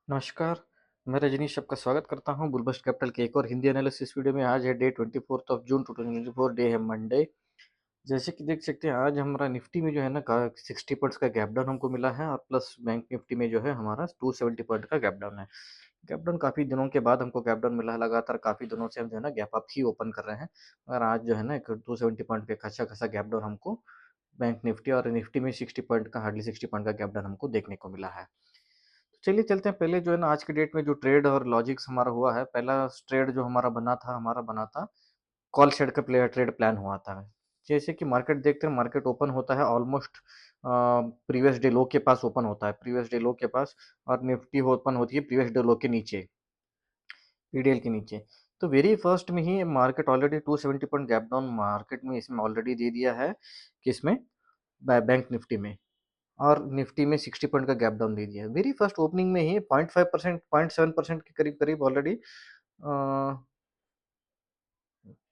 नमस्कार, मैं रजनीश आपका स्वागत करता हूँ बुलबस्ट कैपिटल के एक और हिंदी एनालिसिस वीडियो में। आज है डे 24 ऑफ जून 2024, डे है मंडे। जैसे कि देख सकते हैं आज हमारा निफ्टी में जो है ना का 60 पॉइंट्स का गैप डाउन हमको मिला है, और प्लस बैंक निफ्टी में जो है हमारा 270 पॉइंट का गैप डाउन है। गैप डाउन काफ़ी दिनों के बाद हमको गैप डाउन मिला है, लगातार काफ़ी दिनों से हम जो है ना गैप अप ही ओपन कर रहे हैं। और आज जो है ना एक 270 पॉइंट का अच्छा खासा गैप डाउन हमको बैंक निफ्टी और निफ्टी में 60 पॉइंट का, हार्डली 60 पॉइंट का गैप डाउन हमको देखने को मिला है। चलिए चलते हैं, पहले जो है ना आज के डेट में जो ट्रेड और लॉजिक्स हमारा हुआ है, पहला ट्रेड जो हमारा बना था कॉल शेड का ट्रेड प्लान हुआ था। जैसे कि मार्केट देखते हैं, मार्केट ओपन होता है ऑलमोस्ट प्रीवियस डे लो के पास ओपन होता है, प्रीवियस डे लो के पास। और निफ्टी ओपन होती है प्रीवियस डे लो के नीचे, पीडीएल के नीचे। तो वेरी फर्स्ट में ही market already 270 point gap down market में इसमें ऑलरेडी दे दिया है, किसमें, बैंक निफ्टी में। और निफ्टी में 60 पॉइंट का गैप डाउन दे दिया है वेरी फर्स्ट ओपनिंग में ही। 0.5%, 0.7% के करीब करीब ऑलरेडी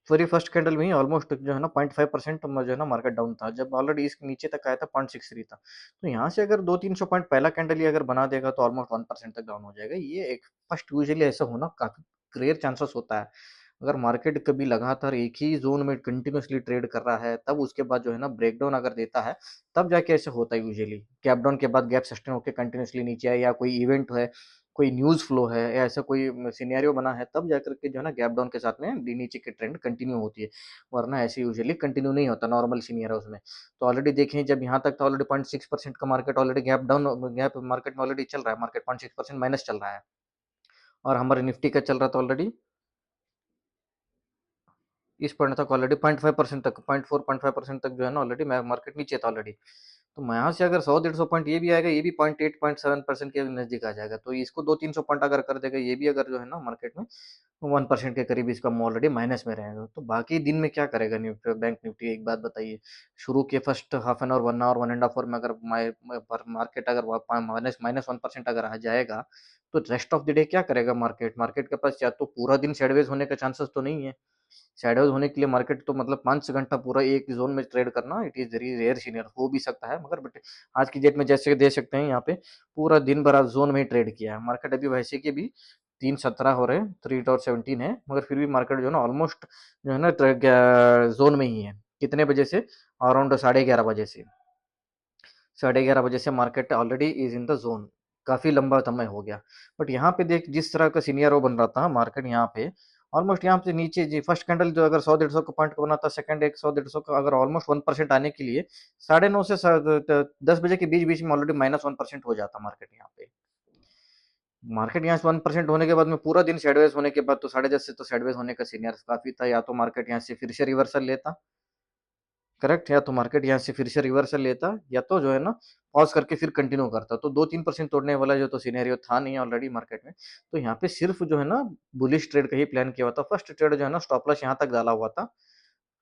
वेरी फर्स्ट कैंडल में ही ऑलमोस्ट जो है ना 0.5% जो है ना मार्केट डाउन था, जब ऑलरेडी इसके नीचे तक आया था 0.63 था। तो यहाँ से अगर 200-300 पॉइंट पहला कैंडल ही अगर बना देगा तो ऑलमोस्ट 1% तक डाउन हो जाएगा। ये एक फर्स्ट यूजुअली ऐसा होना काफी रेयर चांसेस होता है। अगर मार्केट कभी लगातार एक ही जोन में कंटिन्यूअसली ट्रेड कर रहा है, तब उसके बाद जो है ना ब्रेकडाउन अगर देता है, तब जाके ऐसा होता है यूजुअली। गैप डाउन के बाद गैप सस्टेन होकर कंटिन्यूअसली नीचे आए, या कोई इवेंट है, कोई न्यूज़ फ्लो है, या ऐसा कोई सिनेरियो बना है, तब जाकर के जो है ना गैप डाउन के साथ में नीचे की ट्रेंड कंटिन्यू होती है। वरना ऐसे यूजुअली कंटिन्यू नहीं होता नॉर्मल सिनेरियोज में। तो ऑलरेडी देखें, जब यहाँ तक था ऑलरेडी 0.6% का मार्केट ऑलरेडी गैप मार्केट में ऑलरेडी चल रहा है, मार्केट 0.6% माइनस चल रहा है। और हमारे निफ्टी का चल रहा था ऑलरेडी इस पॉइंट तक, ऑलरेडी 0.5% तक, 0.4-0.5% तक जो है ना ऑलरेडी मार्केट नीचे था ऑलरेडी। तो यहाँ से अगर 100-150 पॉइंट ये भी आएगा, ये भी 0.8-0.7% के नजदीक आ जाएगा। तो इसको 200-300 पॉइंट अगर कर देगा, ये भी अगर जो है ना मार्केट में 1% के करीब इसका ऑलरेडी माइनस में रहेगा। तो बाकी दिन में क्या करेगा बैंक निफ्टी, एक बात बताइए। शुरू के first half an hour, 1 hour, 1.5 hour में अगर मार्केट अगर माइनस माइनस 1% अगर आ जाएगा, तो रेस्ट ऑफ द डे क्या करेगा मार्केट। मार्केट के पास या तो पूरा दिन साइडवेज होने का चांसेस तो नहीं है। शैडोज होने के लिए मार्केट तो मतलब 5 घंटा पूरा एक जोन में ट्रेड करना, it is very rare senior, हो भी सकता है, मगर बट आज की डेट में जैसे दे सकते हैं यहाँ पे पूरा दिन भर आज जोन में ही ट्रेड किया है मार्केट। अभी वैसे कि भी 3:17 हो रहे हैं, 3.17 है, मगर फिर भी मार्केट जो है ना ऑलमोस्ट जो है ना जोन में ही है। कितने बजे से? अराउंड 11:30 बजे से। 11:30 बजे से market already is in the zone. काफी लंबा समय हो गया। बट यहाँ पे देख, जिस तरह का सीनियर वो बन रहा था मार्केट यहाँ पे, ऑलमोस्ट यहाँ से नीचे जी फर्स्ट कैंडल जो अगर 100-150 का पॉइंट का बना था, सेकंड एक 100-150 का, अगर ऑलमोस्ट 1% आने के लिए 9:30 से 10 बजे के बीच बीच में ऑलरेडी -1% हो जाता मार्केट यहाँ पे। मार्केट यहाँ से 1% होने के बाद में पूरा दिन साइडवेज होने के बाद तो 10:30 से तो साइडवेज होने का सीनियर काफी था। या तो मार्केट यहाँ से फिर से रिवर्सल लेता, करेक्ट, या तो मार्केट यहाँ से फिर से रिवर्सल लेता, या तो जो है ना पॉज करके फिर कंटिन्यू करता। तो 2-3% तोड़ने वाला जो तो सिनेरियो था नहीं ऑलरेडी मार्केट में। तो यहाँ पे सिर्फ जो है ना बुलिश ट्रेड का ही प्लान किया हुआ था। फर्स्ट ट्रेड जो है ना स्टॉप लॉस यहाँ तक डाला हुआ था,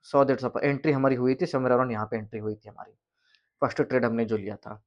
100-150 पर एंट्री हमारी हुई थी, समवेयर अराउंड यहाँ पे एंट्री हुई थी हमारी, फर्स्ट ट्रेड हमने जो लिया था।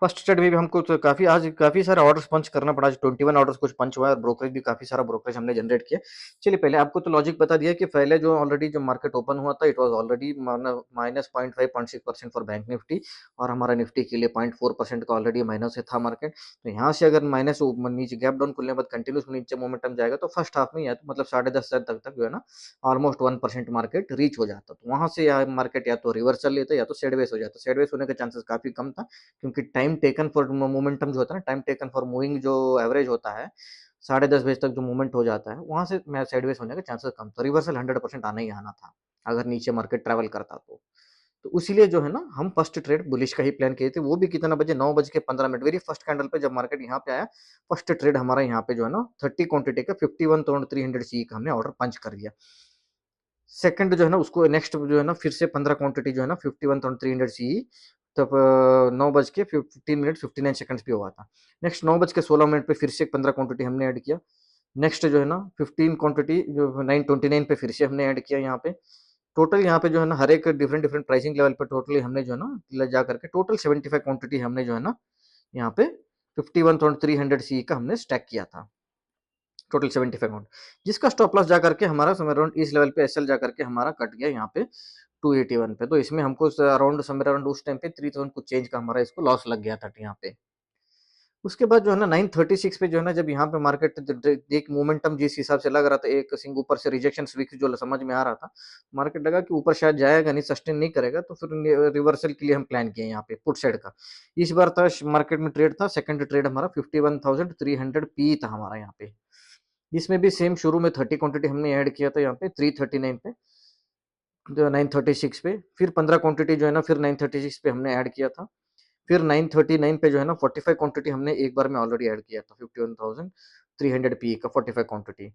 फर्स्ट स्टेट में भी हमको तो काफी आज काफी सारे ऑर्डर्स पंच करना पड़ा। 21 ऑर्डर्स कुछ पंच हुआ है, और ब्रोकरेज भी काफी सारा ब्रोकरेज हमने जनरेट किया। चलिए पहले आपको तो लॉजिक बता दिया कि पहले जो ऑलरेडी जो मार्केट ओपन हुआ था, it was already -0.5-0.6% for bank Nifty, और हमारा निफ्टी के लिए 0.4% का ऑलरेडी माइनस से था मार्केट। तो यहाँ से अगर माइनस नीचे गैप डाउन खुलने के बाद कंटिन्यूस नीचे मोमेंटम जाएगा, तो फर्स्ट हाफ में या तो मतलब 10:30 तक जो है ना ऑलमोस्ट 1% मार्केट रीच हो जाता। तो वहां से मार्केट या तो रिवर्सल लेता, या तो साइडवेज हो जाता। साइडवेज होने का चांसेस काफी कम था, क्योंकि टाइम टेकन फॉर मोमेंटम जो होता है ना, टाइम टेकन फॉर मूविंग जो एवरेज होता है, 10:30 बजे तक जो मूवमेंट हो जाता है, वहां से मैं साइडवेज होने का चांसेस कम था। रिवर्सल 100% आना ही आना था अगर नीचे मार्केट ट्रेवल करता तो इसीलिए जो है ना हम फर्स्ट ट्रेड बुलिश का ही प्लान किए थे। वो भी कितना बजे, 9:15 वेरी फर्स्ट कैंडल पे जब मार्केट यहाँ पे आया, फर्स्ट ट्रेड हमारा यहाँ पे जो है ना 30 क्वांटिटी का 51,300 सी का हमने ऑर्डर पंच कर दिया। सेकंड जो है ना उसको नेक्स्ट जो है ना फिर से 15 क्वांटिटी जो है ना 51,300 सी, तब 9:15 59 पे हुआ था। नेक्स्ट 9:16 पे फिर से 15 क्वांटिटी हमने ऐड किया। नेक्स्ट जो है ना 15 क्वांटिटी जो 9:29 पे फिर से हमने ऐड किया यहाँ पे। टोटल यहाँ पे जो है ना हर एक डिफरेंट डिफरेंट प्राइसिंग लेवल पे टोटली हमने जो है ना जा करके टोटल 75 क्वांटिटी हमने जो है ना यहाँ पे 51,300 सी का हमने स्टैक किया था। टोटल 75 अमाउंट, जिसका स्टॉप लॉस जा करके हमारा समवेयर अराउंड इस लेवल पे एसएल जा करके हमारा कट गया यहाँ पे 281 पे। तो इसमें हमको अराउंड समवेयर अराउंड उस टाइम पे 3000 कुछ चेंज का हमारा इसको लॉस लग गया था यहाँ पे। उसके बाद जो है ना 936 पे जो है ना, जब यहाँ पे मार्केट देख मोमेंटम जिस हिसाब से लग रहा था, एक सिंग ऊपर से रिजेक्शन विक्स जो समझ में आ रहा था, मार्केट लगा कि ऊपर शायद जाएगा नहीं, सस्टेन नहीं करेगा, तो फिर रिवर्सल के लिए हम प्लान किए यहाँ पे पुट साइड का। इस बार था मार्केट में ट्रेड था, सेकंड ट्रेड हमारा 51,300 पी था हमारा यहाँ पे। इसमें भी सेम शुरू में 30 क्वांटिटी हमने ऐड किया था यहाँ पे 339 पे, जो 936 पे, फिर 15 क्वांटिटी जो है ना फिर 936 पे हमने ऐड किया था, फिर 939 पे जो है ना 45 क्वांटिटी हमने एक बार में ऑलरेडी ऐड किया था 51,300 पी का 45 क्वांटिटी।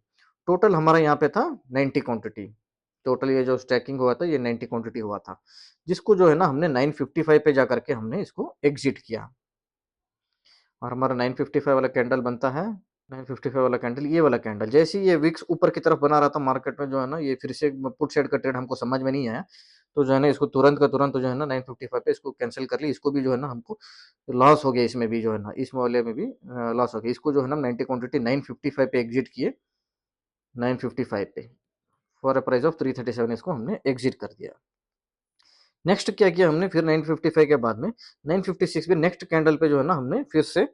टोटल हमारा यहाँ पे था 90 क्वांटिटी। टोटल ये जो स्टैकिंग हुआ था ये 90 क्वांटिटी हुआ था, जिसको जो है ना हमने 955 पे जा करके हमने इसको एग्जिट किया। और हमारा 955 वाला कैंडल बनता है, 955 वाला कैंडल, ये वाला कैंडल जैसे ही ये विक्स ऊपर की तरफ बना रहा था मार्केट में जो है ना, ये फिर से पुट साइड का ट्रेड हमको समझ में नहीं आया, तो जो है ना इसको तुरंत का तुरंत जो है ना 955 पे इसको कैंसिल कर ली। इसको भी जो है ना हमको लॉस हो गया, इसमें भी जो है ना इस वाले में भी लॉस हो गया। इसको जो है ना 90 क्वांटिटी 955 पे एग्जिट किए, 955 पे फॉर अ प्राइस ऑफ 337 इसको हमने एग्जिट कर दिया। नेक्स्ट क्या किया हमने फिर 955 के बाद में 956 पे नेक्स्ट कैंडल पे जो है ना हमने फिर से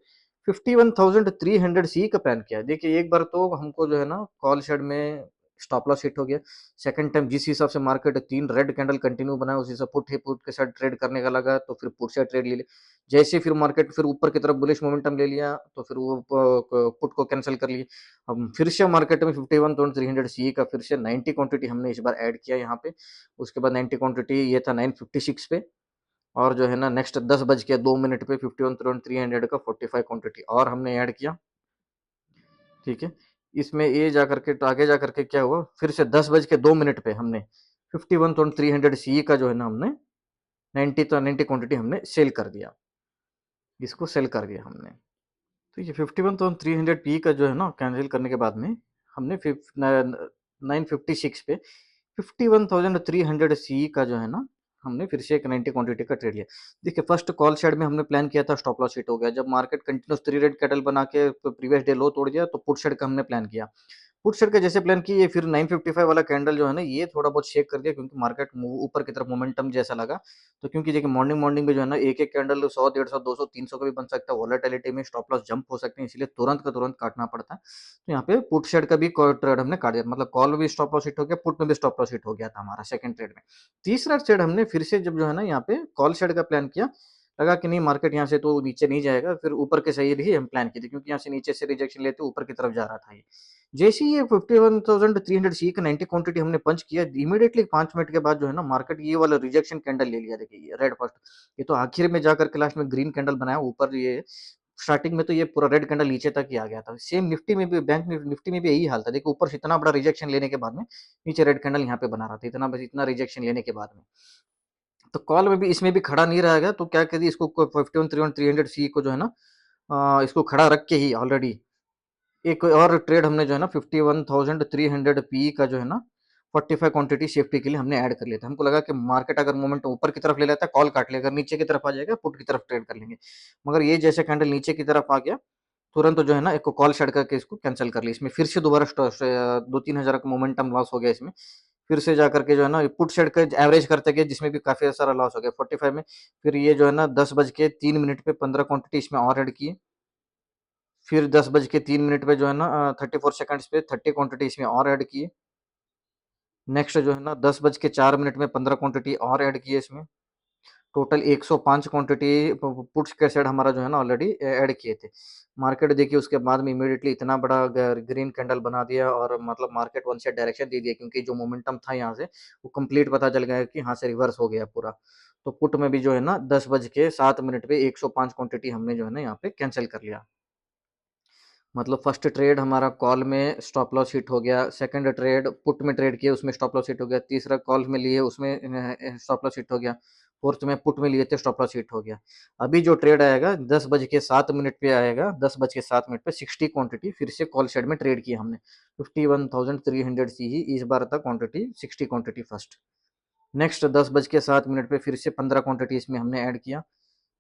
51,300 सी का प्लान किया। देखिए एक बार तो हमको जो है ना कॉल शेड में स्टॉप लॉस हिट हो गया। सेकंड टाइम जिस हिसाब से मार्केट 3 रेड कैंडल कंटिन्यू बनाया, उसी से पुट ही पुट के साथ ट्रेड करने का लगा, तो फिर पुट से ट्रेड ले लिया। जैसे फिर मार्केट फिर ऊपर की तरफ बुलिश मोमेंटम ले लिया, तो फिर वो पुट को कैंसिल कर लिया। हम फिर से मार्केट में 51,300 सी का फिर से 90 क्वांटिटी हमने इस बार ऐड किया यहाँ पे। उसके बाद 90 क्वांटिटी ये था 956 पे, और जो है ना नेक्स्ट 10 बज के 2 मिनट पे 51,300 का 45 क्वांटिटी और हमने ऐड किया। ठीक है, इसमें ये जा करके तो आगे जा करके क्या हुआ, फिर से 10 बज के 2 मिनट पे हमने 51,300 सी का जो है ना हमने 90 क्वांटिटी हमने सेल कर दिया, इसको सेल कर दिया हमने। तो ये 51,300 पी का जो है ना कैंसिल करने के बाद में हमने 956 पे 51,300 सी का जो है ना हमने फिर से एक 90 क्वांटिटी का ट्रेड लिया। देखिए फर्स्ट कॉल साइड में हमने प्लान किया था स्टॉप लॉस हिट हो गया, जब मार्केट कंटिन्यूस 3 रेड कैंडल बना के प्रीवियस डे लो तोड़ दिया, तो पुट साइड का हमने प्लान किया। पुट साइड का जैसे प्लान किए, फिर 955 वाला कैंडल जो है ना ये थोड़ा बहुत शेक कर दिया, क्योंकि मार्केट ऊपर की तरफ मोमेंटम जैसा लगा। तो क्योंकि देखिए मॉर्निंग मॉर्निंग में जो है ना एक एक कैंडल 100 150 200 300 का भी बन सकता है, वॉलेटिलिटी में स्टॉप लॉस जंप हो सकते हैं, इसलिए तुरंत का तुरंत काटना पड़ता है। तो यहाँ पे पुट साइड का भी ट्रेड हमने काट दिया, मतलब कॉल में भी स्टॉप लॉस हिट हो गया, पुट में भी स्टॉप लॉस हिट हो गया था हमारा सेकंड ट्रेड में। तीसरा ट्रेड हमने फिर से जब जो है ना यहाँ पे कॉल साइड का प्लान किया, लगा कि नहीं मार्केट यहाँ से तो नीचे नहीं जाएगा, फिर ऊपर के सही ही हम प्लान किए थे, क्योंकि यहाँ से नीचे से रिजेक्शन लेते ऊपर की तरफ जा रहा था ये। जैसे ही ये 51,300 सी का 90 क्वांटिटी हमने पंच किया, इमीडिएटली 5 मिनट के बाद जो है ना मार्केट ये वाला रिजेक्शन कैंडल ले लिया। देखिए ये रेड फर्स्ट, ये तो आखिर में जाकर के लास्ट में ग्रीन कैंडल बनाया ऊपर, ये स्टार्टिंग में तो ये पूरा रेड कैंडल नीचे तक ही आ गया था। सेम निफ्टी में भी, बैंक निफ्टी में भी यही हाल था। देखिए ऊपर से इतना बड़ा रिजेक्शन लेने के बाद में नीचे रेड कैंडल यहाँ पे बना रहा था, इतना बस इतना रिजेक्शन लेने के बाद में। तो कॉल में भी इसमें भी खड़ा नहीं रहेगा, तो क्या करिए इसको 51,300 सी को जो है ना इसको खड़ा रख के ही ऑलरेडी एक और ट्रेड हमने जो है ना 51,300 पी का जो है ना 45 क्वांटिटी सेफ्टी के लिए हमने ऐड कर लिया था। हमको लगा कि मार्केट अगर मोमेंट ऊपर की तरफ ले लेता है कॉल काट लेगा, नीचे की तरफ आ जाएगा पुट की तरफ ट्रेड कर लेंगे। मगर ये जैसे कैंडल नीचे की तरफ आ गया, तुरंत जो है ना एक कॉल शेड करके इसको कैंसिल कर लिया। इसमें फिर से दोबारा 2-3 हज़ार का मोमेंटम लॉस हो गया इसमें। फिर से जा करके जो है ना पुट शेड का एवरेज करते गए, जिसमें भी काफी सारा लॉस हो गया 45 में। फिर ये जो है ना 10 बज के 3 मिनट पे 15 क्वांटिटी इसमें और ऐड किए। फिर 10 बज के 3 मिनट पे जो है ना 34 सेकंड्स पे 30 क्वांटिटी इसमें और ऐड किए। नेक्स्ट जो है ना 10 बज के 4 मिनट में 15 क्वांटिटी और ऐड किए इसमें। टोटल 105 क्वांटिटी पुट्स के साइड हमारा जो है ना ऑलरेडी ऐड किए थे। मार्केट देखिए उसके बाद में इमीडिएटली इतना बड़ा ग्रीन कैंडल बना दिया, और मतलब मार्केट वन साइड डायरेक्शन दे दिया, क्योंकि जो मोमेंटम था यहाँ से वो कंप्लीट पता चल गया कि यहाँ से रिवर्स हो गया पूरा। तो पुट में भी जो है ना 10 बज के 7 मिनट पे 105 क्वांटिटी हमने जो है ना यहाँ पे कैंसिल कर लिया। मतलब फर्स्ट ट्रेड हमारा कॉल में स्टॉप लॉस हिट हो गया, सेकंड ट्रेड पुट में ट्रेड किए उसमें स्टॉप लॉस हिट हो गया, तीसरा कॉल में लिए उसमें स्टॉप लॉस हिट हो गया, फोर्थ में पुट में लिए थे स्टॉप लॉस हिट हो गया। अभी जो ट्रेड आएगा 10 बज के 7 मिनट पे आएगा, 10 बज के 7 मिनट पे 60 क्वांटिटी फिर से कॉल साइड में ट्रेड किया हमने। 51,300 सी ही इस बार था क्वांटिटी, 60 क्वांटिटी फर्स्ट। नेक्स्ट 10 बज के 7 मिनट पे फिर से 15 क्वांटिटी इसमें हमने ऐड किया।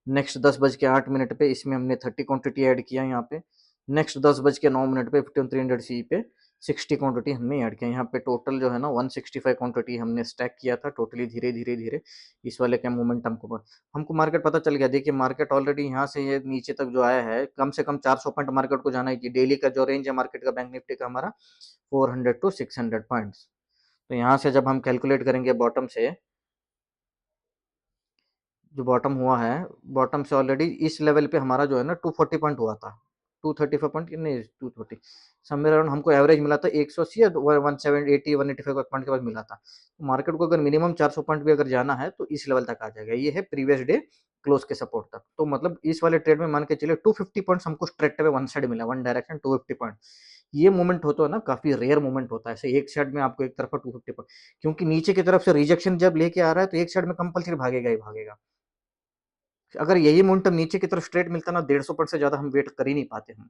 नेक्स्ट 10 बज के 8 मिनट पे इसमें हमने 30 क्वांटिटी ऐड किया यहाँ पे। नेक्स्ट 10 बज के 9 मिनट पे 51,300 सी पे 60 क्वांटिटी हमने ऐड किया। यहाँ पे टोटल जो है ना 165 क्वांटिटी हमने स्टैक किया था टोटली, धीरे धीरे धीरे इस वाले के मोमेंट हमको मार्केट पता चल गया। देखिए मार्केट ऑलरेडी यहाँ से ये नीचे तक जो आया है, कम से कम 400 पॉइंट मार्केट को जाना है कि डेली का जो रेंज है मार्केट का बैंक निफ्टी का हमारा 400 टू 600 पॉइंट्स। तो यहाँ से जब हम कैलकुलेट करेंगे बॉटम से, जो बॉटम हुआ है, बॉटम से ऑलरेडी इस लेवल पे हमारा जो है ना 240 पॉइंट हुआ था, 235 पॉइंट नहीं 240 समवेयर अराउंड हमको एवरेज मिला था 180 या 170 185 पॉइंट के बाद मिला था। तो मार्केट को अगर मिनिमम 400 पॉइंट भी अगर जाना है तो इस लेवल तक आ जाएगा। ये है प्रीवियस डे क्लोज के सपोर्ट तक। तो मतलब इस वाले ट्रेड में मान के चलिए 250 पॉइंट्स हमको स्ट्रेट अवे वन साइड मिला, वन डायरेक्शन 250 पॉइंट। ये मोमेंट होता है ना, काफी रेयर मोमेंट होता है ऐसे एक साइड में आपको एक तरफा 250 पॉइंट, क्योंकि नीचे की तरफ से रिजेक्शन जब लेके आ रहा है तो एक साइड में कंपल्सरी भागेगा ही भागेगा। अगर यही मोमेंटम नीचे की तरफ स्ट्रेट मिलता ना 150 पॉइंट से ज्यादा हम वेट कर ही नहीं पाते हम।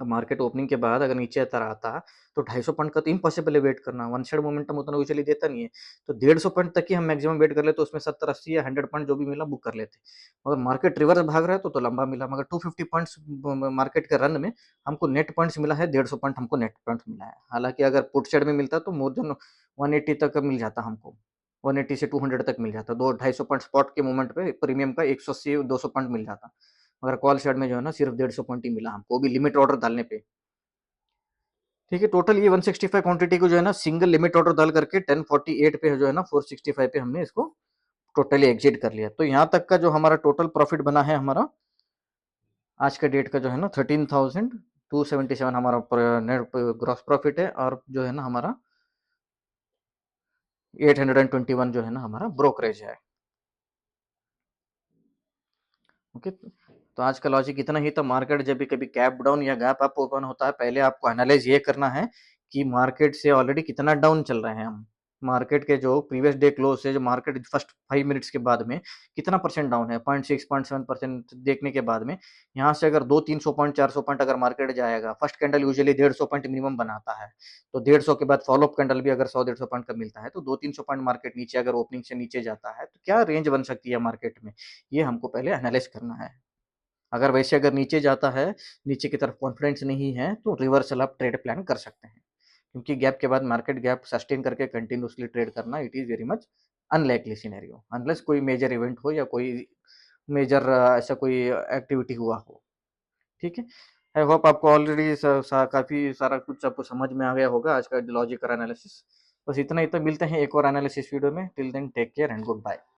अब मार्केट ओपनिंग के बाद अगर नीचे तरह आता तो 250 पॉइंट का तो इम्पॉसिबल है वेट करना, वन साइड मोमेंटम उतना यूजुअली देता नहीं है। तो 150 पॉइंट तक ही हम मैक्सिमम वेट कर लेते, तो उसमें 70 80 या 100 पॉइंट जो भी मिला बुक कर लेते। मगर मार्केट रिवर्स भाग रहा है तो लंबा मिला, मगर 250 पॉइंट्स मार्केट के रन में हमको नेट पॉइंट्स मिला है, 150 पॉइंट हमको नेट पॉइंट मिला है। हालांकि अगर पुट साइड में मिलता तो मोर देन 180 तक मिल जाता हमको, 180 से 200 तक मिल जाता, 200-250 पॉइंट स्पॉट के मोमेंट पे प्रीमियम का 180 200 पॉइंट मिल जाता। मगर कॉल साइड में जो है ना सिर्फ 150 पॉइंट ही मिला हमको, वो भी लिमिट ऑर्डर डालने पे। ठीक है, टोटल ये 165 क्वांटिटी को जो है ना सिंगल लिमिट ऑर्डर डाल करके 1048 पे जो है ना 465 पे हमने इसको टोटली एग्जिट कर लिया। तो यहाँ तक का जो हमारा टोटल प्रॉफिट बना है हमारा आज का डेट का जो है ना 13,277 हमारा नेट ग्रॉस प्रॉफिट है, और जो है ना हमारा 821 जो है ना हमारा ब्रोकरेज है। ओके, तो आज का लॉजिक इतना ही था। मार्केट जब भी कभी गैप डाउन या गैप अप ओपन होता है, पहले आपको एनालाइज ये करना है कि मार्केट से ऑलरेडी कितना डाउन चल रहे हैं हम। मार्केट के जो प्रीवियस डे क्लोज से जो मार्केट फर्स्ट 5 मिनट्स के बाद में कितना परसेंट डाउन है, 0.6 0.7% देखने के बाद में यहाँ से अगर 200-300 पॉइंट 400 पॉइंट अगर मार्केट जाएगा, first candle usually 150 point minimum बनाता है, तो 150 के बाद फॉलोअप कैंडल भी अगर 100-150 पॉइंट का मिलता है तो 200-300 पॉइंट मार्केट नीचे अगर ओपनिंग से नीचे जाता है तो क्या रेंज बन सकती है मार्केट में, ये हमको पहले एनालाइज करना है। अगर वैसे अगर नीचे जाता है, नीचे की तरफ कॉन्फिडेंस नहीं है, तो रिवर्सल आप ट्रेड प्लान कर सकते हैं, क्योंकि गैप के बाद मार्केट गैप सस्टेन करके कंटिन्यूसली ट्रेड करना it is very much unlikely scenario, unless कोई मेजर इवेंट हो या कोई मेजर ऐसा कोई एक्टिविटी हुआ हो। ठीक है, आई होप आपको ऑलरेडी काफ़ी सारा कुछ आपको समझ में आ गया होगा आज का लॉजिकल एनालिसिस। बस इतना ही, तो मिलते हैं एक और एनालिसिस वीडियो में। Till then take care and good bye.